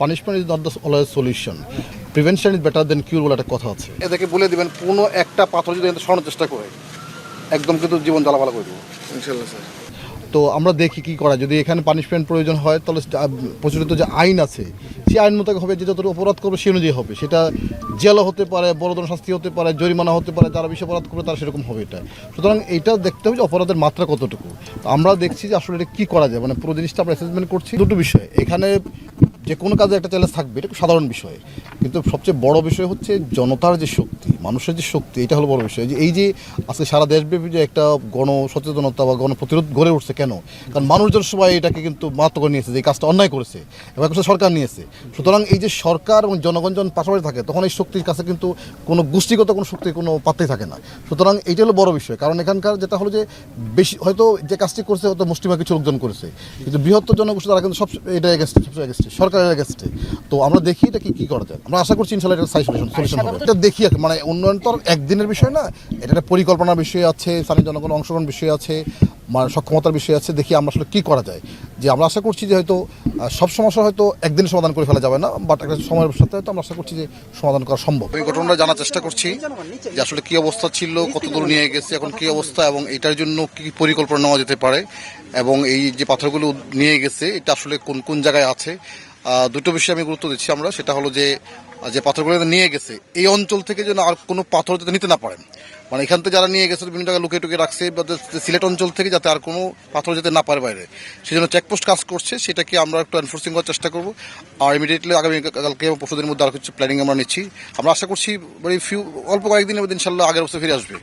Punishment is not the always solution, prevention is better than cure বলে একটা কথা আছে। এদেরকে বলে দিবেন কোনো একটা পাথর যদি সরানোর চেষ্টা করে একদম কিন্তু জীবন জ্বালাপালা করে দেবো ইনশাল্লাহ স্যার। তো আমরা দেখি কী করা, যদি এখানে পানিশমেন্ট প্রয়োজন হয় তাহলে প্রচলিত যে আইন আছে সেই আইন মোতাবেক হবে, যে যতটুকু অপরাধ করবে সে অনুযায়ী হবে। সেটা জেলও হতে পারে, বড় ধরনের শাস্তি হতে পারে, জরিমানা হতে পারে, যারা বেশি অপরাধ করবে তারা সেরকম হবে। এটা সুতরাং এইটা দেখতে হবে যে অপরাধের মাত্রা কতটুকু। আমরা দেখছি যে আসলে এটা কী করা যায়, মানে পুরো জিনিসটা আমরা অ্যাসেসমেন্ট করছি। দুটো বিষয় এখানে, যে কোনো কাজে একটা চ্যালেঞ্জ থাকবে, এটা খুব সাধারণ বিষয়, কিন্তু সবচেয়ে বড় বিষয় হচ্ছে জনতার যে শক্তি, মানুষের যে শক্তি, এটা হলো বড় বিষয়। যে এই যে আজকে সারা দেশব্যাপী যে একটা গণ সচেতনতা বা গণপ্রতিরোধ গড়ে উঠছে, কেন? কারণ মানুষজন সবাই এটাকে কিন্তু মারাত্মক করে নিয়েছে যে এই কাজটা অন্যায় করেছে এবং সরকার নিয়েছে। সুতরাং এই যে সরকার এবং জনগণ যখন পাশাপাশি থাকে তখন এই শক্তির কাছে কিন্তু কোনো গোষ্ঠীগত কোনো শক্তির কোনো পাত্রই থাকে না। সুতরাং এইটা হলো বড় বিষয়, কারণ এখানকার যেটা হলো যে বেশি হয়তো যে কাজটি করছে হয়তো মুষ্টিমেয় কিছু লোকজন করেছে, কিন্তু বৃহত্তর জনগোষ্ঠী তারা কিন্তু সব এটা এগেস্টে, সবসময় এগেস্টে, সরকারের এগেস্টে। তো আমরা দেখি এটা কী করা যায়। আমরা আশা করছি ইনশাল্লাহ এটা সলিউশন হবে। এটা দেখি আর মানে উন্নয়ন তো আর একদিনের বিষয় না, এটা একটা পরিকল্পনার বিষয় আছে, স্থানীয় জনগণ অংশগ্রহণ বিষয় আছে, মানে সক্ষমতার বিষয় আছে। দেখি আমরা আসলে কী করা যায়। যে আমরা আশা করছি যে হয়তো সব সমস্যা হয়তো একদিনে সমাধান করে ফেলা যাবে না, বাট একটা সময়ের সাথে হয়তো আমরা আশা করছি যে সমাধান করা সম্ভব। এই ঘটনাটা জানার চেষ্টা করছি যে আসলে কী অবস্থা ছিল, কত দূর নিয়ে গেছে, এখন কী অবস্থা, এবং এটার জন্য কী পরিকল্পনা নেওয়া যেতে পারে, এবং এই যে পাথরগুলো নিয়ে গেছে এটা আসলে কোন কোন জায়গায় আছে। দুটো বিষয়ে আমি গুরুত্ব দিচ্ছি আমরা, সেটা হলো যে যে পাথরগুলো নিয়ে গেছে এই অঞ্চল থেকে যেন আর কোনো পাথর যাতে নিতে না পারেন, মানে এখান থেকে যারা নিয়ে গেছে বিভিন্ন জায়গায় লুকিয়ে টুকিয়ে রাখছে, সিলেট অঞ্চল থেকে যাতে আর কোনো পাথর যেতে না পারে বাইরে, সেই জন্য চেকপোস্ট কাজ করছে, সেটাকে আমরা একটু এনফোর্সিং করার চেষ্টা করবো। আর ইমিডিয়েটলি আগামী কালকে পরশুদিনের মধ্যে আর কিছু প্ল্যানিং আমরা নিচ্ছি। আমরা আশা করছি অল্প কয়েকদিনের মধ্যে ইনশাল্লাহ আগের অবস্থা ফিরে আসবে।